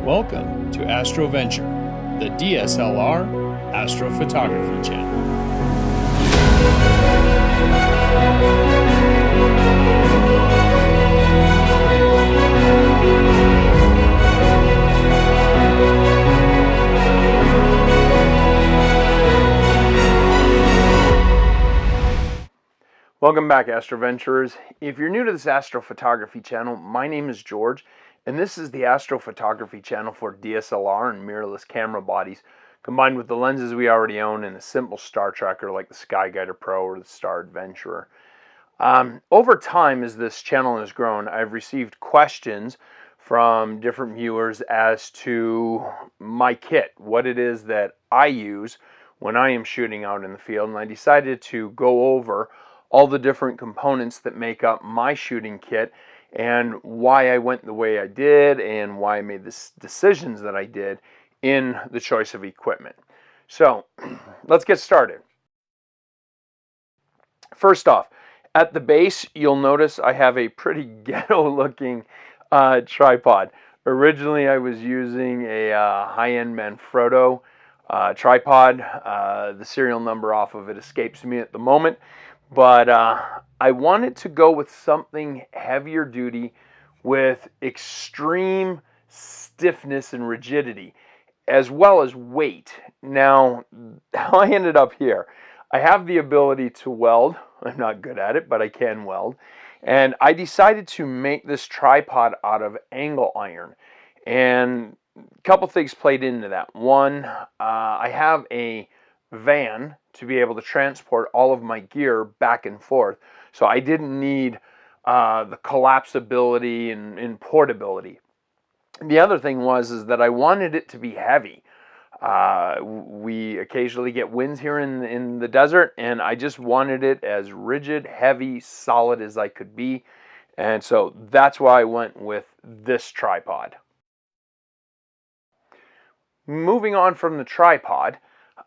Welcome to Astroventure, the DSLR astrophotography channel. Welcome back, Astroventurers. If you're new to this astrophotography channel, my name is George, and this is the astrophotography channel for DSLR and mirrorless camera bodies, combined with the lenses we already own and a simple star tracker like the Skyguider Pro or the Star Adventurer. Over time, as this channel has grown, I've received questions from different viewers as to my kit, what it is that I use when I am shooting out in the field, and I decided to go over all the different components that make up my shooting kit and why I went the way I did and why I made the decisions that I did in the choice of equipment. So let's get started. First off, at the base, you'll notice I have a pretty ghetto looking tripod. Originally, I was using a high-end Manfrotto tripod. The serial number off of it escapes me at the moment. But I wanted to go with something heavier duty with extreme stiffness and rigidity, as well as weight. Now, how I ended up here, I have the ability to weld. I'm not good at it, but I can weld. And I decided to make this tripod out of angle iron. And a couple things played into that. One, I have a van to be able to transport all of my gear back and forth. So I didn't need the collapsibility and portability. The other thing was that I wanted it to be heavy. We occasionally get winds here in the desert, and I just wanted it as rigid, heavy, solid as I could be. And so that's why I went with this tripod. Moving on from the tripod,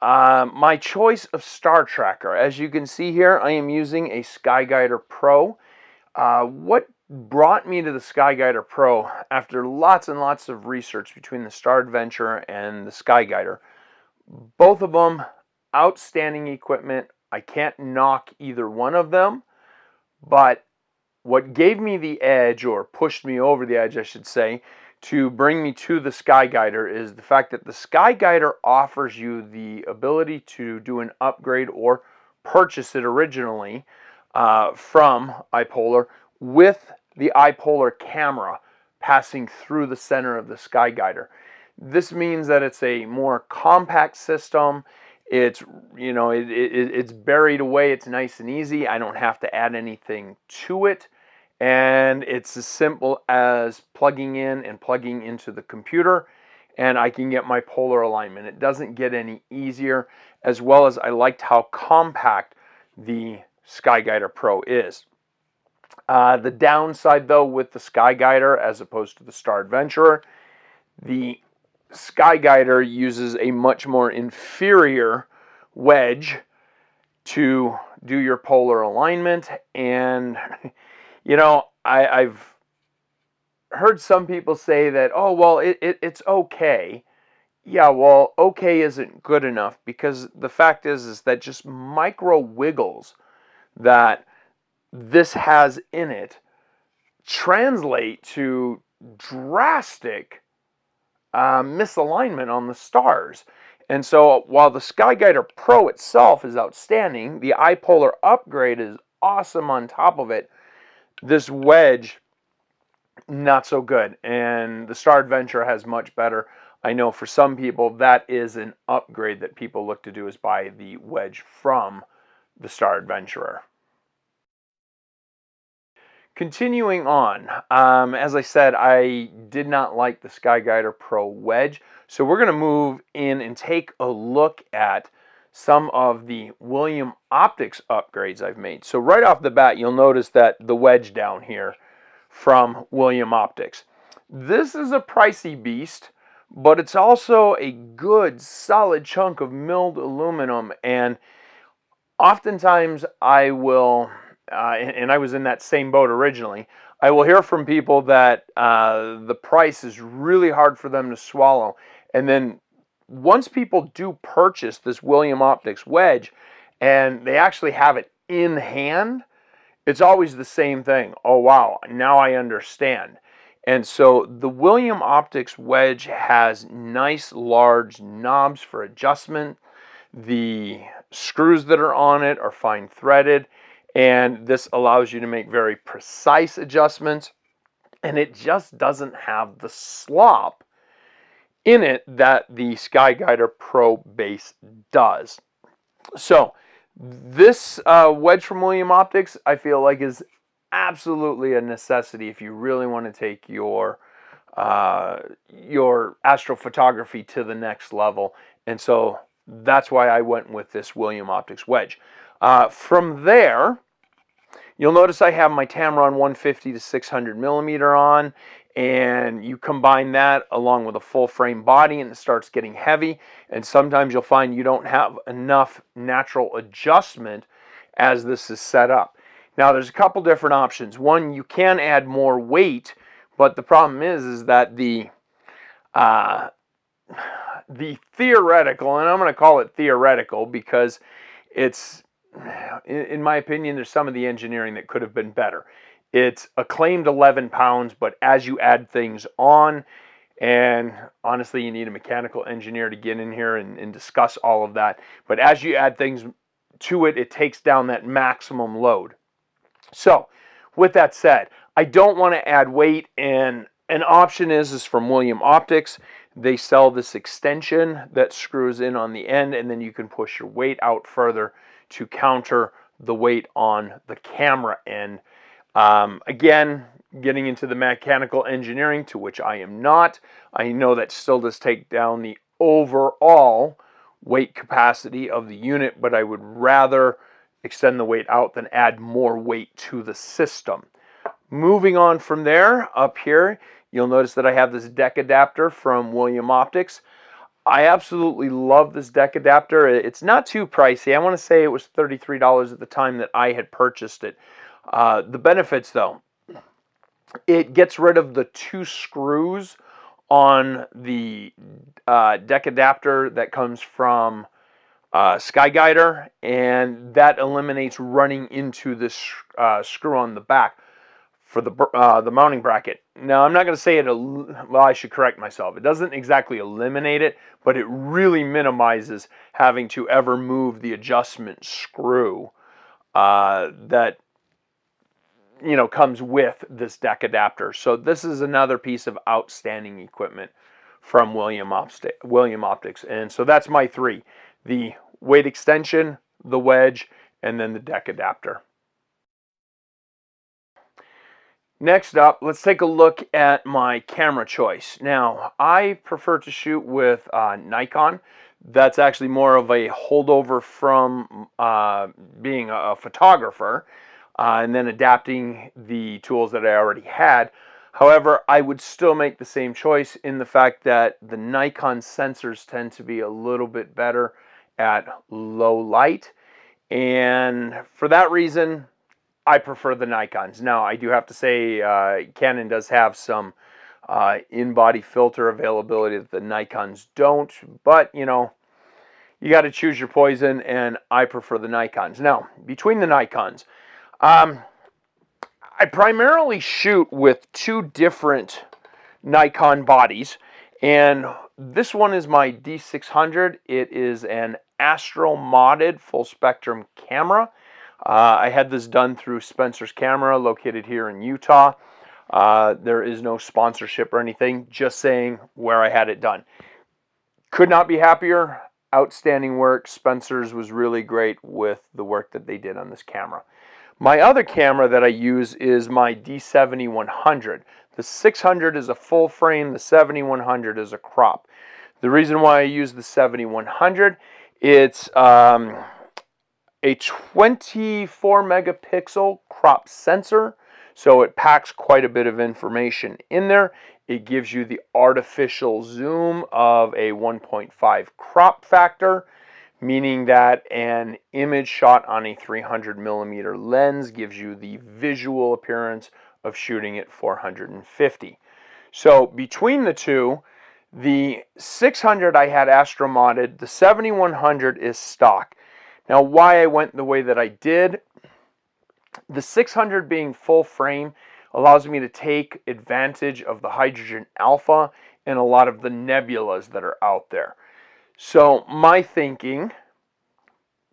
my choice of star tracker. As you can see here, I am using a Skyguider Pro. What brought me to the Skyguider Pro, after lots and lots of research between the Star Adventurer and the Skyguider, both of them outstanding equipment. I can't knock either one of them, but what gave me the edge, or pushed me over the edge I should say, to bring me to the Skyguider is the fact that the Skyguider offers you the ability to do an upgrade or purchase it originally from iPolar with the iPolar camera passing through the center of the Skyguider. This means that it's a more compact system. It's, you know, it's buried away. It's nice and easy. I don't have to add anything to it. And it's as simple as plugging in and plugging into the computer, and I can get my polar alignment. It doesn't get any easier, as well as I liked how compact the Skyguider Pro is. The downside, though, with the Skyguider as opposed to the Star Adventurer, the Skyguider uses a much more inferior wedge to do your polar alignment. And you know, I've heard some people say that, oh, well, it's okay. Yeah, well, okay isn't good enough, because the fact is that just micro wiggles that this has in it translate to drastic misalignment on the stars. And so while the Skyguider Pro itself is outstanding, the iPolar upgrade is awesome on top of it. This wedge, not so good, and the Star Adventurer has much better. I know for some people that is an upgrade that people look to do, is buy the wedge from the Star Adventurer. Continuing on, as I said, I did not like the Skyguider Pro wedge, so we're going to move in and take a look at some of the William Optics upgrades I've made. So right off the bat, you'll notice that the wedge down here from William Optics. This is a pricey beast, but it's also a good solid chunk of milled aluminum. And oftentimes I will, and I was in that same boat originally, I will hear from people that the price is really hard for them to swallow. And then once people do purchase this William Optics wedge and they actually have it in hand, it's always the same thing. Oh, wow, now I understand. And so the William Optics wedge has nice large knobs for adjustment. The screws that are on it are fine threaded, and this allows you to make very precise adjustments, and it just doesn't have the slop in it that the SkyGuider Pro base does. So this wedge from William Optics, I feel like, is absolutely a necessity if you really want to take your astrophotography to the next level. And so that's why I went with this William Optics wedge. From there, you'll notice I have my Tamron 150 to 600 millimeter on, and you combine that along with a full frame body and it starts getting heavy, and sometimes you'll find you don't have enough natural adjustment as this is set up. Now there's a couple different options. One, you can add more weight, but the problem is that the theoretical, and I'm going to call it theoretical because it's, in my opinion, there's some of the engineering that could have been better. It's a claimed 11 pounds, but as you add things on, and honestly, you need a mechanical engineer to get in here and discuss all of that. But as you add things to it, it takes down that maximum load. So, with that said, I don't want to add weight, and an option is from William Optics. They sell this extension that screws in on the end, and then you can push your weight out further to counter the weight on the camera end. Again, getting into the mechanical engineering, to which I am not. I know that still does take down the overall weight capacity of the unit, but I would rather extend the weight out than add more weight to the system. Moving on from there, up here, you'll notice that I have this deck adapter from William Optics. I absolutely love this deck adapter. It's not too pricey. I want to say it was $33 at the time that I had purchased it. The benefits, though, it gets rid of the 2 screws on the deck adapter that comes from SkyGuider, and that eliminates running into this screw on the back for the mounting bracket. Now, I'm not going to say it, well, I should correct myself. It doesn't exactly eliminate it, but it really minimizes having to ever move the adjustment screw that comes with this deck adapter. So this is another piece of outstanding equipment from William Optics. And so that's my 3. The weight extension, the wedge, and then the deck adapter. Next up, let's take a look at my camera choice. Now, I prefer to shoot with Nikon. That's actually more of a holdover from being a photographer and then adapting the tools that I already had. However, I would still make the same choice in the fact that the Nikon sensors tend to be a little bit better at low light. And for that reason, I prefer the Nikons. Now, I do have to say Canon does have some in-body filter availability that the Nikons don't, but you got to choose your poison, and I prefer the Nikons. Now, between the Nikons, I primarily shoot with 2 different Nikon bodies, and this one is my D600. It is an Astro modded full spectrum camera. I had this done through Spencer's Camera, located here in Utah. There is no sponsorship or anything, just saying where I had it done. Could not be happier. Outstanding work. Spencer's was really great with the work that they did on this camera. My other camera that I use is my D7100. The 600 is a full frame, the 7100 is a crop. The reason why I use the 7100, it's a 24 megapixel crop sensor, so it packs quite a bit of information in there. It gives you the artificial zoom of a 1.5 crop factor, meaning that an image shot on a 300 millimeter lens gives you the visual appearance of shooting at 450. So between the two, the 600 I had astro modded, the 7100 is stock. Now why I went the way that I did, the 600 being full frame allows me to take advantage of the hydrogen alpha and a lot of the nebulas that are out there. So my thinking,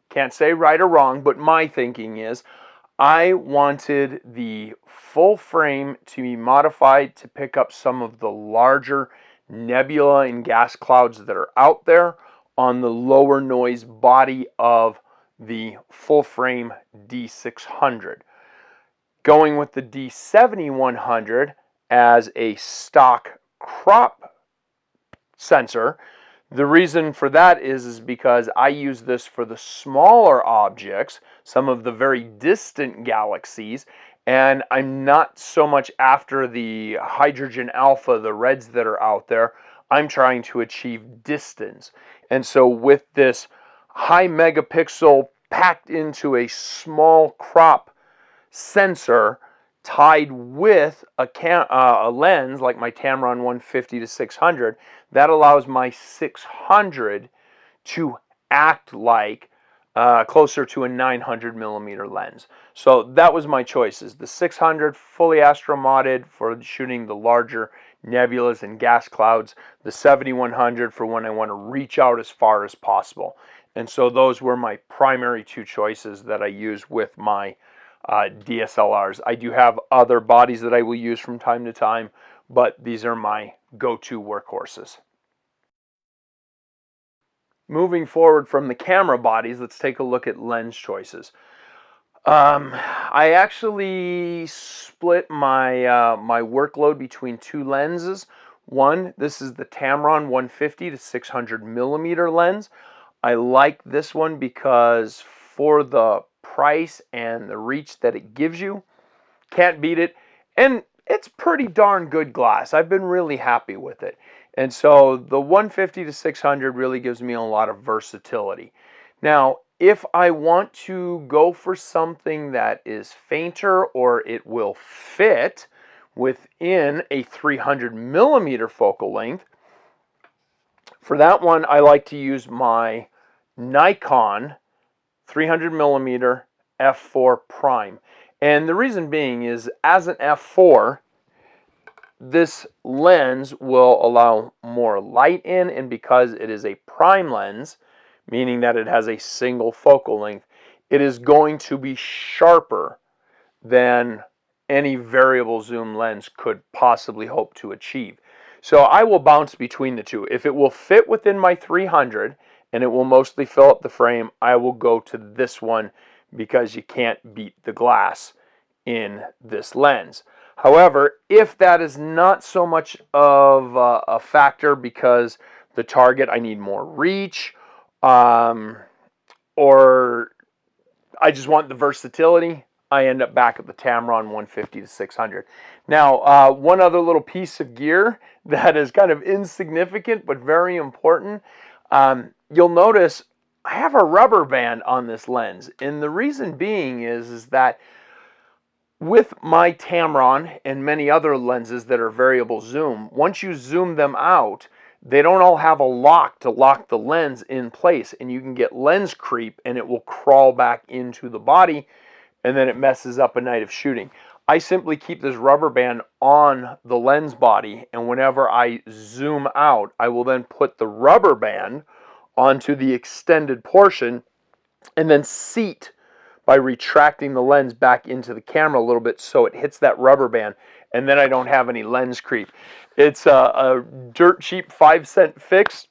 can't say right or wrong, but my thinking is I wanted the full frame to be modified to pick up some of the larger nebula and gas clouds that are out there on the lower noise body of the full frame D600. Going with the D7100 as a stock crop sensor, the reason for that is because I use this for the smaller objects, some of the very distant galaxies, and I'm not so much after the hydrogen alpha, the reds that are out there. I'm trying to achieve distance. And so with this high megapixel packed into a small crop sensor tied with a lens like my Tamron 150 to 600, that allows my 600 to act like closer to a 900 millimeter lens. So that was my choices. The 600 fully astro modded for shooting the larger nebulas and gas clouds, the 7100 for when I want to reach out as far as possible. And so those were my primary two choices that I use with my DSLRs. I do have other bodies that I will use from time to time, but these are my go-to workhorses. Moving forward from the camera bodies, let's take a look at lens choices. I actually split my my workload between two lenses. One, this is the Tamron 150 to 600 millimeter lens. I like this one because for the price and the reach that it gives you, can't beat it, and it's pretty darn good glass. I've been really happy with it. And so the 150 to 600 really gives me a lot of versatility. Now, if I want to go for something that is fainter or it will fit within a 300 millimeter focal length, for that one I like to use my Nikon 300 millimeter f4 prime. And the reason being is, as an f4, this lens will allow more light in, and because it is a prime lens, meaning that it has a single focal length, it is going to be sharper than any variable zoom lens could possibly hope to achieve. So I will bounce between the two. If it will fit within my 300 and it will mostly fill up the frame, I will go to this one because you can't beat the glass in this lens. However, if that is not so much of a factor because the target, I need more reach, or I just want the versatility, I end up back at the Tamron 150 to 600. Now, one other little piece of gear that is kind of insignificant but very important. You'll notice I have a rubber band on this lens, and the reason being is that with my Tamron and many other lenses that are variable zoom, once you zoom them out, they don't all have a lock to lock the lens in place, and you can get lens creep and it will crawl back into the body, and then it messes up a night of shooting. I simply keep this rubber band on the lens body, and whenever I zoom out, I will then put the rubber band onto the extended portion and then seat by retracting the lens back into the camera a little bit so it hits that rubber band, and then I don't have any lens creep. It's a dirt cheap 5-cent fix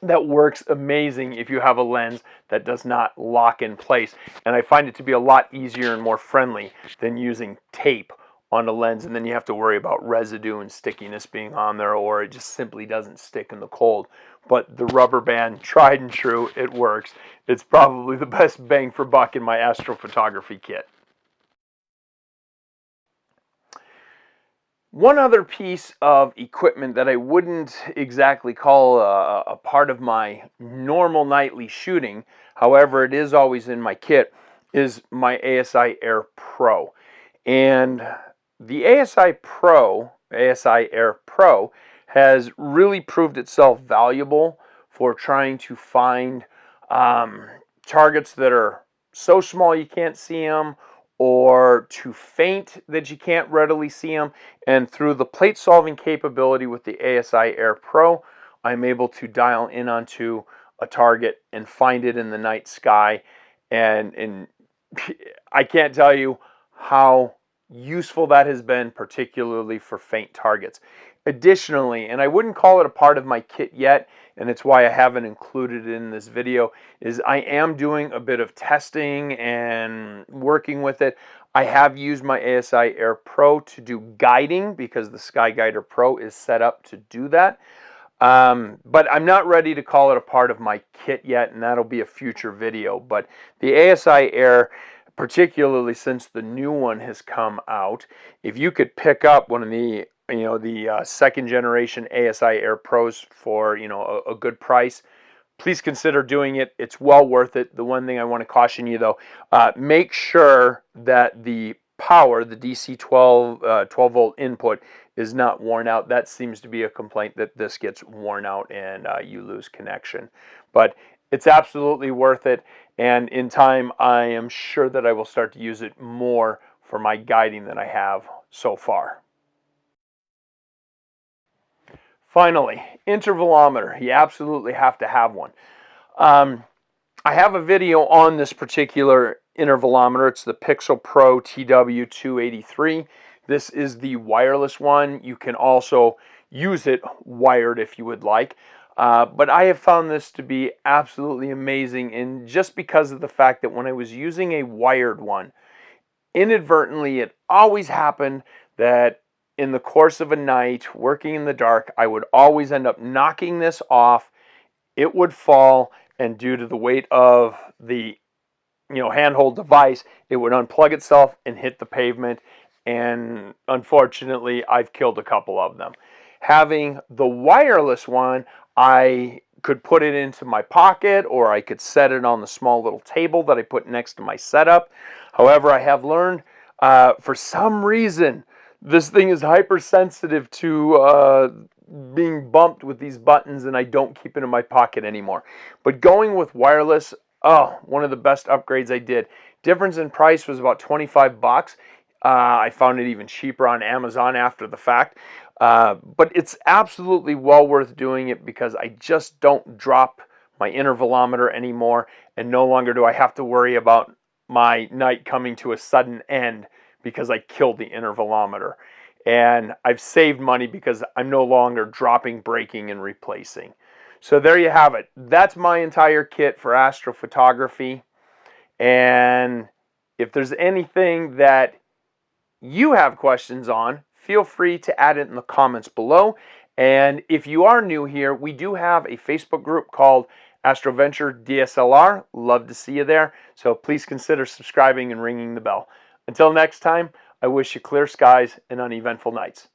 that works amazing if you have a lens that does not lock in place. And I find it to be a lot easier and more friendly than using tape on a lens, and then you have to worry about residue and stickiness being on there, or it just simply doesn't stick in the cold. But the rubber band, tried and true, it works. It's probably the best bang for buck in my astrophotography kit. One other piece of equipment that I wouldn't exactly call a part of my normal nightly shooting, however it is always in my kit, is my ASI Air Pro. And the ASI Air Pro has really proved itself valuable for trying to find targets that are so small you can't see them, or too faint that you can't readily see them. And through the plate solving capability with the ASI Air Pro, I'm able to dial in onto a target and find it in the night sky. And I can't tell you how useful that has been, particularly for faint targets. Additionally, and I wouldn't call it a part of my kit yet, and it's why I haven't included it in this video, is I am doing a bit of testing and working with it. I have used my ASI Air Pro to do guiding because the Sky Guider Pro is set up to do that. But I'm not ready to call it a part of my kit yet, and that'll be a future video. But the ASI Air, particularly since the new one has come out, if you could pick up one of the second generation ASI Air Pros for a good price, please consider doing it. It's well worth it. The one thing I want to caution you though, make sure that the power, the DC 12 volt input, is not worn out. That seems to be a complaint, that this gets worn out and you lose connection. But it's absolutely worth it, and in time I am sure that I will start to use it more for my guiding than I have so far. Finally, intervalometer. You absolutely have to have one. I have a video on this particular intervalometer. It's the Pixel Pro TW283. This is the wireless one. You can also use it wired if you would like. But I have found this to be absolutely amazing, and just because of the fact that when I was using a wired one, inadvertently it always happened that in the course of a night working in the dark, I would always end up knocking this off. It would fall, and due to the weight of the handhold device, it would unplug itself and hit the pavement, and unfortunately I've killed a couple of them. Having the wireless one, I could put it into my pocket, or I could set it on the small little table that I put next to my setup. However, I have learned for some reason this thing is hypersensitive to being bumped with these buttons, and I don't keep it in my pocket anymore. But going with wireless, one of the best upgrades I did. Difference in price was about 25 bucks. I found it even cheaper on Amazon after the fact. But it's absolutely well worth doing it, because I just don't drop my intervalometer anymore, and no longer do I have to worry about my night coming to a sudden end because I killed the intervalometer. And I've saved money because I'm no longer dropping, breaking, and replacing. So there you have it. That's my entire kit for astrophotography. And if there's anything that you have questions on, feel free to add it in the comments below. And if you are new here, we do have a Facebook group called Astroventure DSLR. Love to see you there. So please consider subscribing and ringing the bell. Until next time, I wish you clear skies and uneventful nights.